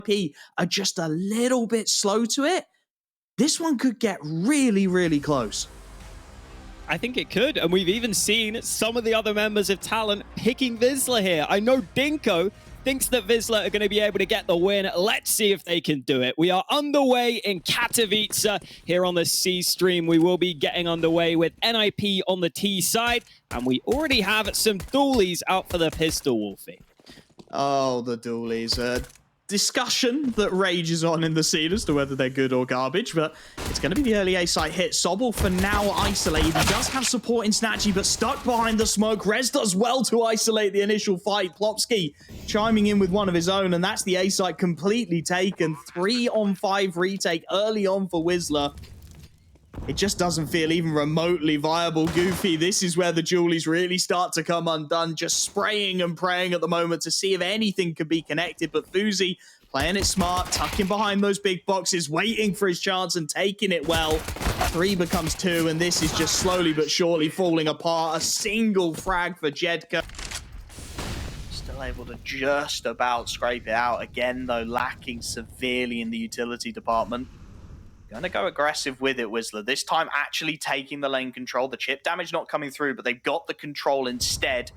P are just a little bit slow to it, this one could get really, really close. I think it could, and we've even seen some of the other members of Talent picking Wisla here. I know Dinko thinks that Wisla are going to be able to get the win. Let's see if they can do it. We are underway in Katowice here on the C stream. We will be getting underway with NIP on the T side, and we already have some dualies out for the pistol, Wolfie. Oh, the dualies. Discussion that rages on in the scene as to whether they're good or garbage, but it's going to be the early A site hit. Sobble for now isolated. He does have support in Snatchy, but stuck behind the smoke. Rez does well to isolate the initial fight. Plopsky chiming in with one of his own, and that's the A site completely taken. 3-on-5 retake early on for Wisla. It just doesn't feel even remotely viable. Goofy, this is where the Julies really start to come undone, just spraying and praying at the moment to see if anything can be connected. But Fuzi playing it smart, tucking behind those big boxes, waiting for his chance and taking it well. 3 becomes 2, and this is just slowly but surely falling apart. A single frag for Jedka. Still able to just about scrape it out. Again, though, lacking severely in the utility department. Going to go aggressive with it, Wisla. This time actually taking the lane control. The chip damage not coming through, but they've got the control instead.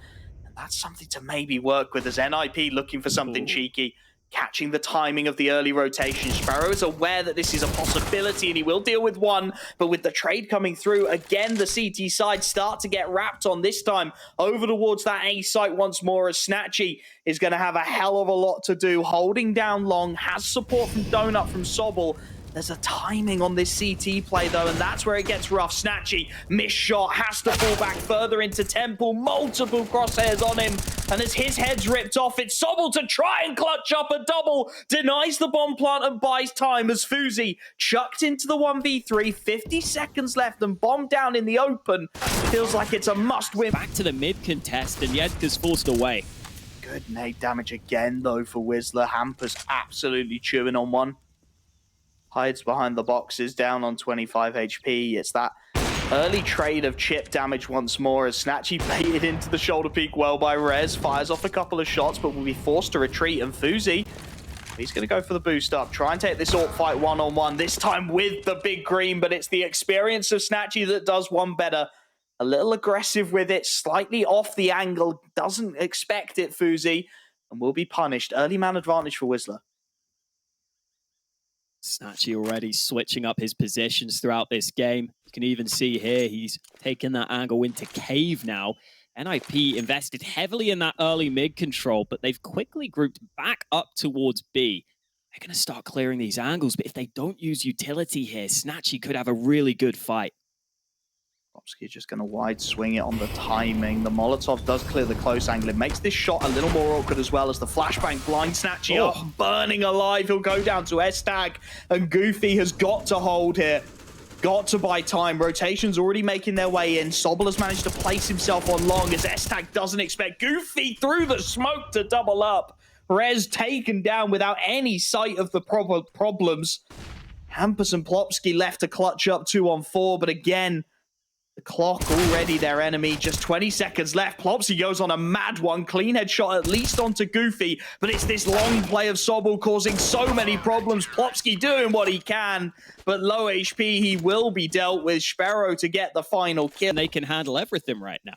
And that's something to maybe work with as NIP looking for something cheeky. Catching the timing of the early rotation. Sparrow is aware that this is a possibility and he will deal with one. But with the trade coming through, again, the CT side start to get wrapped on this time. Over towards that A site once more as Snatchy is going to have a hell of a lot to do. Holding down long, has support from Donut from Sobble. There's a timing on this CT play, though, and that's where it gets rough. Snatchy, missed shot, has to fall back further into Temple. Multiple crosshairs on him, and as his head's ripped off, it's Sobble to try and clutch up a double. Denies the bomb plant and buys time as Fuzi chucked into the 1v3. 50 seconds left and bomb down in the open. Feels like it's a must-win. Back to the mid contest, and Jedka's forced away. Good nade damage again, though, for Wisla. Hampers absolutely chewing on one. Hides behind the boxes, down on 25 HP. It's that early trade of chip damage once more as Snatchy baited into the shoulder peak well by Rez. Fires off a couple of shots, but will be forced to retreat. And Fuzi, he's going to go for the boost up. Try and take this AWP fight one-on-one, this time with the big green, but it's the experience of Snatchy that does one better. A little aggressive with it, slightly off the angle. Doesn't expect it, Fuzi, and will be punished. Early man advantage for Wisla. Snatchy already switching up his positions throughout this game. You can even see here he's taken that angle into cave now. NIP invested heavily in that early mid control, but they've quickly grouped back up towards B. They're going to start clearing these angles, but if they don't use utility here, Snatchy could have a really good fight. Plopsky just going to wide swing it on the timing. The Molotov does clear the close angle. It makes this shot a little more awkward as well as the flashbang blinds Snatchy up, burning alive. He'll go down to S-Tag, and Goofy has got to hold here. Got to buy time. Rotation's already making their way in. Sobble has managed to place himself on long as S-Tag doesn't expect Goofy through the smoke to double up. Rez taken down without any sight of the problems. Hampus and Plopsky left to clutch up 2-on-4, but again, the clock already their enemy. Just 20 seconds left. Plopsy goes on a mad one. Clean headshot at least onto Goofy. But it's this long play of Sobble causing so many problems. Plopsky doing what he can. But low HP, he will be dealt with. Sparrow to get the final kill. And they can handle everything right now.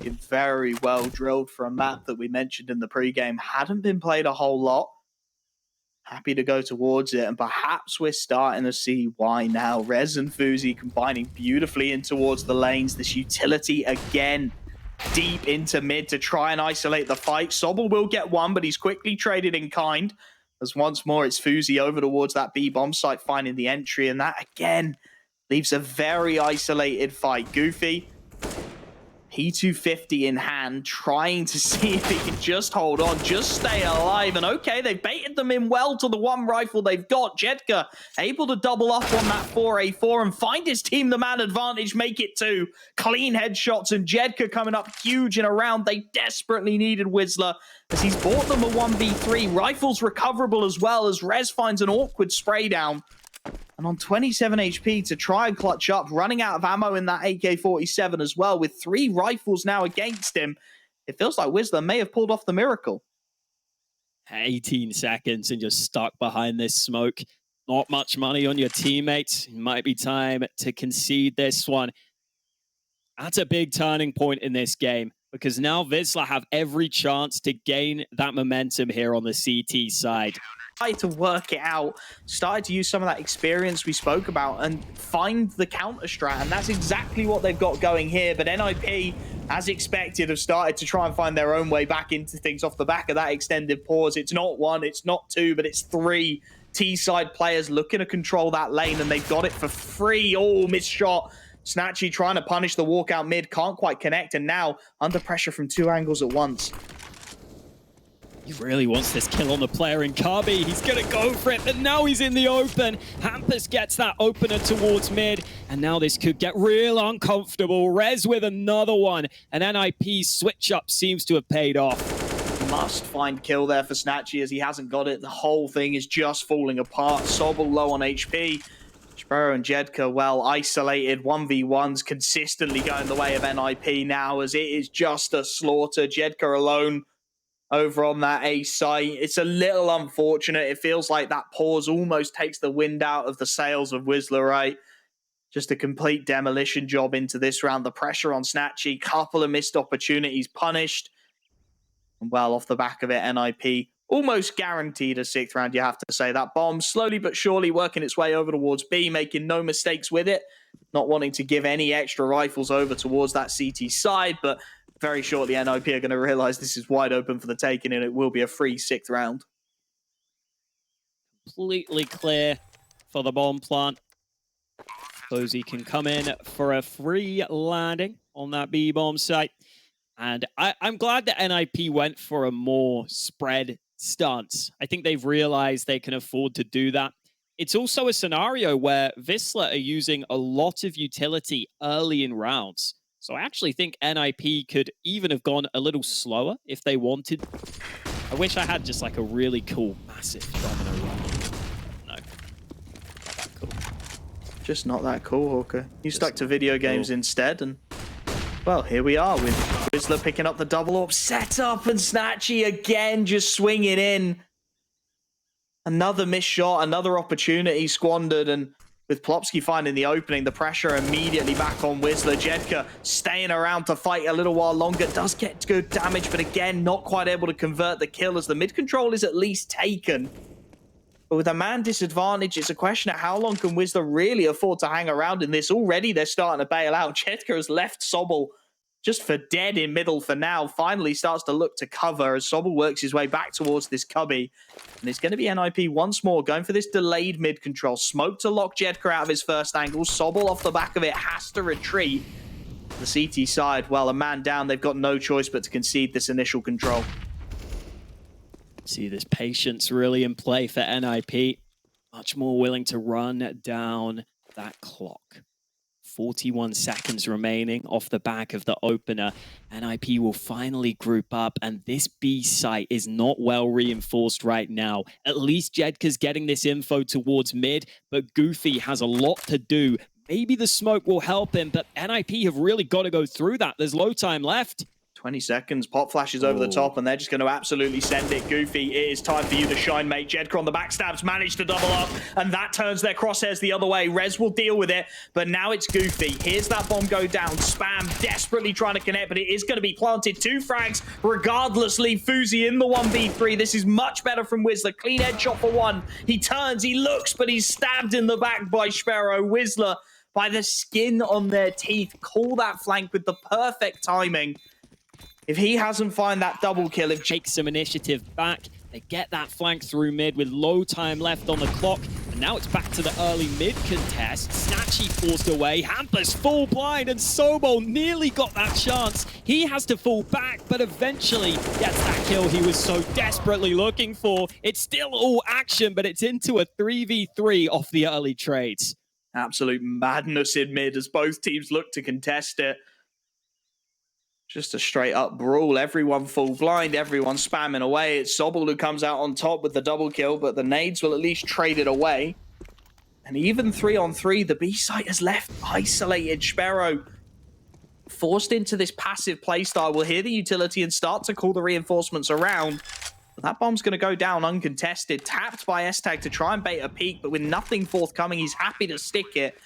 Very well drilled for a map that we mentioned in the pregame. Hadn't been played a whole lot. Happy to go towards it, and perhaps we're starting to see why now. Rez and Fuzi combining beautifully in towards the lanes. This utility again, deep into mid to try and isolate the fight. Sobble will get one, but he's quickly traded in kind. As once more, it's Fuzi over towards that B bomb site, finding the entry, and that again leaves a very isolated fight. Goofy, P250 in hand, trying to see if he can just hold on, just stay alive. And okay, they've baited them in well to the one rifle they've got. Jedka able to double up on that 4A4 and find his team the man advantage, make it 2. Clean headshots, and Jedka coming up huge in a round they desperately needed. Wisla, as he's bought them a 1v3. Rifles recoverable as well as Rez finds an awkward spray down. And on 27 HP to try and clutch up, running out of ammo in that AK-47 as well, with 3 rifles now against him. It feels like Wisla may have pulled off the miracle. 18 seconds and you're stuck behind this smoke. Not much money on your teammates. It might be time to concede this one. That's a big turning point in this game because now Wisla have every chance to gain that momentum here on the CT side. Tried to work it out, started to use some of that experience we spoke about and find the counter strat, and that's exactly what they've got going here. But NIP, as expected, have started to try and find their own way back into things off the back of that extended pause. It's not one, it's not two, but it's three T-side players looking to control that lane, and they've got it for free. Oh, missed shot. Snatchy trying to punish the walkout mid, can't quite connect, and now under pressure from two angles at once. He really wants this kill on the player in Kabi. He's going to go for it, but now he's in the open. Hampus gets that opener towards mid, and now this could get real uncomfortable. Rez with another one, and NIP's switch up seems to have paid off. Must find kill there for Snatchy as he hasn't got it. The whole thing is just falling apart. Sobel low on HP. Sparrow and Jedka, well isolated. 1v1s consistently going the way of NIP now as it is just a slaughter. Jedka alone over on that A site. It's a little unfortunate. It feels like that pause almost takes the wind out of the sails of Wisla, right? Just a complete demolition job into this round. The pressure on Snatchy, couple of missed opportunities punished. And well, off the back of it, NIP almost guaranteed a sixth round, you have to say. That bomb slowly but surely working its way over towards B, making no mistakes with it. Not wanting to give any extra rifles over towards that CT side, but very shortly NIP are going to realize this is wide open for the taking, and it will be a free sixth round. Completely clear for the bomb plant. Posey can come in for a free landing on that B bomb site. And I'm glad that NIP went for a more spread stance. I think they've realized they can afford to do that. It's also a scenario where Wisla are using a lot of utility early in rounds. So I actually think NIP could even have gone a little slower if they wanted. I wish I had just like a really cool, massive domino run. No, not that cool. Just not that cool, Hawker. You stuck to video games instead, and well, here we are with Wisla picking up the double AWP setup, and Snatchy again just swinging in. Another missed shot, another opportunity squandered, and with Plopsky finding the opening, the pressure immediately back on Wisla. Jedka staying around to fight a little while longer, does get good damage, but again, not quite able to convert the kill as the mid control is at least taken. But with a man disadvantage, it's a question of how long can Wisla really afford to hang around in this. Already they're starting to bail out. Jedka has left Sobel just for dead in middle for now. Finally starts to look to cover as Sobel works his way back towards this cubby. And it's going to be NIP once more going for this delayed mid control. Smoke to lock Jedka out of his first angle. Sobel off the back of it has to retreat. The CT side, well, a man down. They've got no choice but to concede this initial control. See this patience really in play for NIP. Much more willing to run down that clock. 41 seconds remaining off the back of the opener. NIP will finally group up, and this B site is not well reinforced right now. At least Jedka's getting this info towards mid, but Goofy has a lot to do. Maybe the smoke will help him, but NIP have really got to go through that. There's low time left. 20 seconds, pop flashes over the top, and they're just going to absolutely send it. Goofy, it is time for you to shine, mate. Jedka on the backstabs, managed to double up, and that turns their crosshairs the other way. Rez will deal with it, but now it's Goofy. Here's that bomb go down. Spam desperately trying to connect, but it is going to be planted. 2 frags, regardless, leave Fuzi in the 1v3. This is much better from Wisla. Clean headshot for one. He turns, he looks, but he's stabbed in the back by Sparrow. Wisla, by the skin on their teeth, call that flank with the perfect timing. If he hasn't found that double kill, if takes some initiative back, they get that flank through mid with low time left on the clock. And now it's back to the early mid contest. Snatchy forced away. Hampus full blind, and Sobol nearly got that chance. He has to fall back, but eventually gets that kill he was so desperately looking for. It's still all action, but it's into a 3v3 off the early trades. Absolute madness in mid as both teams look to contest it. Just a straight up brawl. Everyone full blind. Everyone spamming away. It's Sobel who comes out on top with the double kill, but the nades will at least trade it away. And even 3-on-3, the B site has left isolated. Sparrow forced into this passive playstyle will hear the utility and start to call the reinforcements around. But that bomb's going to go down uncontested, tapped by S-Tag to try and bait a peek, but with nothing forthcoming, he's happy to stick it.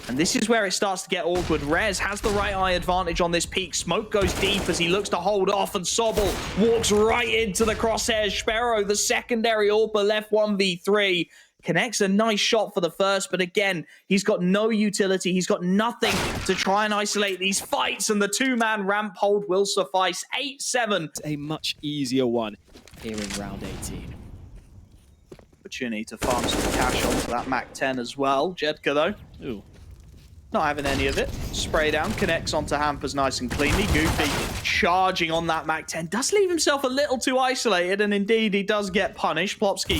And this is where it starts to get awkward. Rez has the right eye advantage on this peak. Smoke goes deep as he looks to hold off, and Sobel walks right into the crosshairs. Sparrow, the secondary AWPer, left 1v3. Connects a nice shot for the first, but again, he's got no utility. He's got nothing to try and isolate these fights, and the two-man ramp hold will suffice. 8-7. A much easier one here in round 18. Opportunity to farm some cash onto that MAC-10 as well. Jedka, though. Ooh. Not having any of it. Spray down, connects onto Hampers nice and cleanly. Goofy charging on that MAC-10. Does leave himself a little too isolated, and indeed he does get punished. Plopsky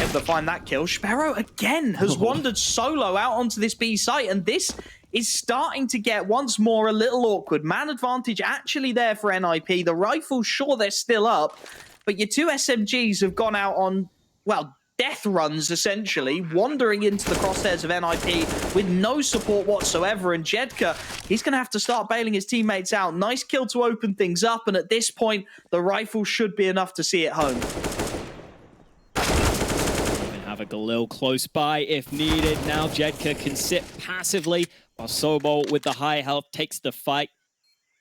able to find that kill. Sparrow again has wandered solo out onto this B site, and this is starting to get once more a little awkward. Man advantage actually there for NIP. The rifles, sure, they're still up, but your two SMGs have gone out on, well, death runs, essentially, wandering into the crosshairs of NIP with no support whatsoever. And Jedka, he's going to have to start bailing his teammates out. Nice kill to open things up, and at this point, the rifle should be enough to see it home. Even have a Galil close by if needed. Now Jedka can sit passively, while Sobol with the high health takes the fight.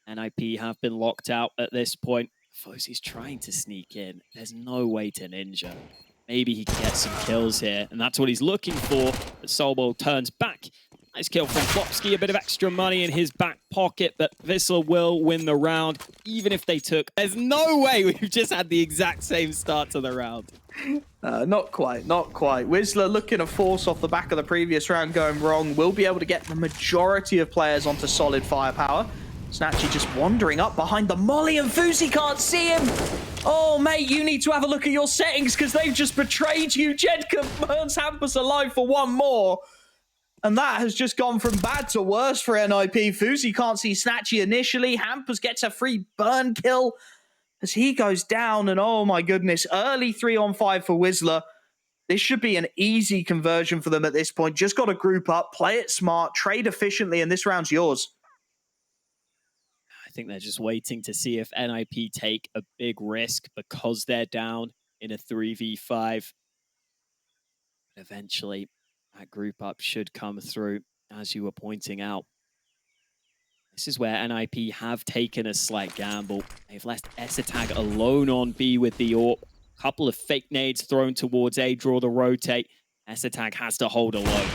NIP have been locked out at this point. Fozzy's trying to sneak in. There's no way to ninja. Maybe he can get some kills here, and that's what he's looking for. But Sobol turns back. Nice kill from Plopsky, a bit of extra money in his back pocket, but Wisla will win the round, even if they took... There's no way we've just had the exact same start to the round. Not quite, not quite. Wisla looking to force off the back of the previous round going wrong. Will be able to get the majority of players onto solid firepower. Snatchy just wandering up behind the molly, and Fuzi can't see him. Oh, mate, you need to have a look at your settings because they've just betrayed you. Jedka burns Hampus alive for one more. And that has just gone from bad to worse for NIP. Fuzi can't see Snatchy initially. Hampus gets a free burn kill as he goes down. And oh my goodness, early 3-on-5 for Wisla. This should be an easy conversion for them at this point. Just got to group up, play it smart, trade efficiently, and this round's yours. I think they're just waiting to see if NIP take a big risk because they're down in a 3v5. But eventually, that group up should come through, as you were pointing out. This is where NIP have taken a slight gamble. They've left S-Tag alone on B with the AWP. Couple of fake nades thrown towards A, draw the rotate. S-Tag has to hold alone.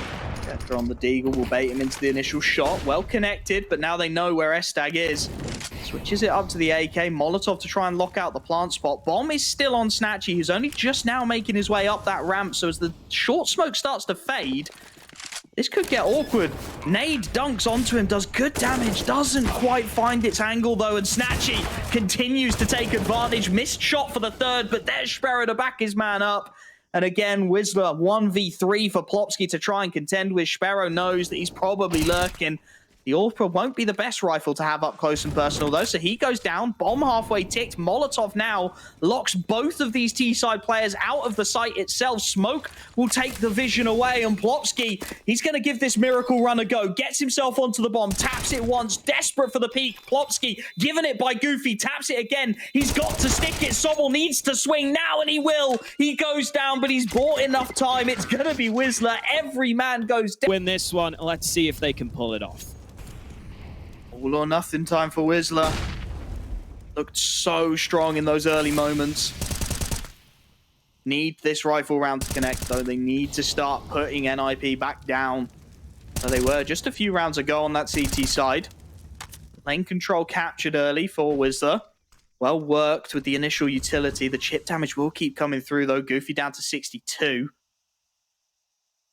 Jester on the Deagle will bait him into the initial shot. Well connected, but now they know where S-Tag is. Switches it up to the AK. Molotov to try and lock out the plant spot. Bomb is still on Snatchy, who's only just now making his way up that ramp. So as the short smoke starts to fade, this could get awkward. Nade dunks onto him, does good damage. Doesn't quite find its angle, though. And Snatchy continues to take advantage. Missed shot for the third, but there's Sparrow to back his man up. And again, Wisla 1v3 for Plopsky to try and contend with. Sparrow knows that he's probably lurking. The AWPer won't be the best rifle to have up close and personal, though, so he goes down. Bomb halfway ticked. Molotov now locks both of these T-side players out of the site itself. Smoke will take the vision away, and Plopsky, he's going to give this miracle run a go. Gets himself onto the bomb, taps it once, desperate for the peak. Plopsky given it by Goofy, taps it again. He's got to stick it. Sobel needs to swing now, and he will. He goes down, but he's bought enough time. It's going to be Wisla. Every man goes down. Win this one. Let's see if they can pull it off. All or nothing time for Wisla. Looked so strong in those early moments. Need this rifle round to connect, though. They need to start putting NIP back down. So they were just a few rounds ago on that CT side. Lane control captured early for Wisla. Well worked with the initial utility. The chip damage will keep coming through, though. Goofy down to 62.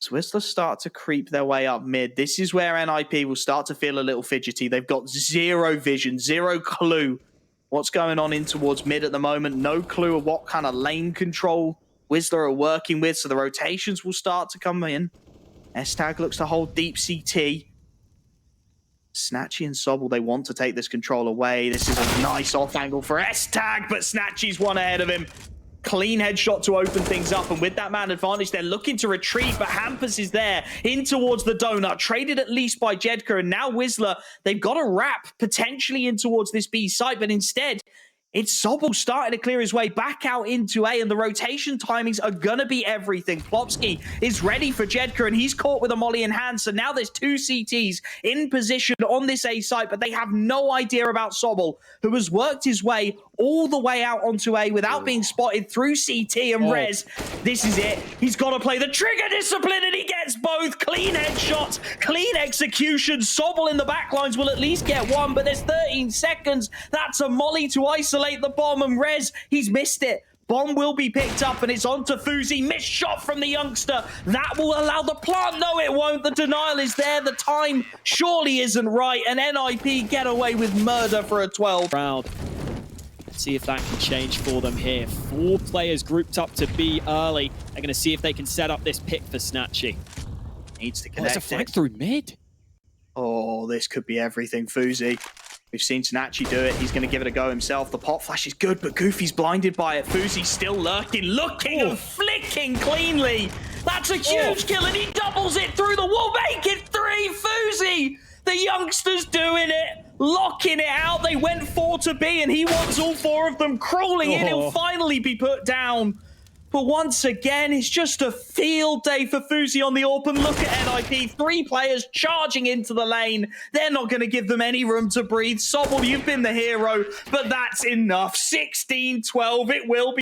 So Wisla start to creep their way up mid. This is where NIP will start to feel a little fidgety. They've got zero vision, zero clue what's going on in towards mid at the moment. No clue of what kind of lane control Wisla are working with, so the rotations will start to come in. S-Tag looks to hold deep CT. Snatchy and Sobel, they want to take this control away. This is a nice off angle for S-Tag, but Snatchy's one ahead of him. Clean headshot to open things up, and with that man advantage, they're looking to retreat, but Hampus is there, in towards the donut, traded at least by Jedka, and now Wisla, they've got a wrap potentially in towards this B site, but instead, It's Sobel starting to clear his way back out into A, and the rotation timings are going to be everything. Plopsky is ready for Jedka, and he's caught with a molly in hand. So now there's two CTs in position on this A site, but they have no idea about Sobel, who has worked his way all the way out onto A without being spotted through CT and Rez. This is it. He's got to play the trigger discipline, and he gets both. Clean headshots, clean execution. Sobel in the backlines will at least get one, but there's 13 seconds. That's a molly to isolate the bomb, and Rez, he's missed it. Bomb will be picked up, and it's on to Fuzi. Missed shot from the youngster. That will allow the plant. No, it won't. The denial is there. The time surely isn't right, and NIP get away with murder for a 12 round. See if that can change for them here. 4 players grouped up to B early. They're going to see if they can set up this pick for Snatchy. Needs to connect It's a flank through mid. Oh, this could be everything, Fuzi. We've seen Snatchy do it. He's going to give it a go himself. The pop flash is good, but Goofy's blinded by it. Fuzi's still lurking, looking and flicking cleanly. That's a huge kill, and he doubles it through the wall. Make it 3, Fuzi! The youngster's doing it, locking it out. They went 4 to B, and he wants all 4 of them crawling in. He'll finally be put down. But once again, it's just a field day for Fuzi on the open. Look at NIP, 3 players charging into the lane. They're not going to give them any room to breathe. Sobel, you've been the hero, but that's enough. 16-12, it will be.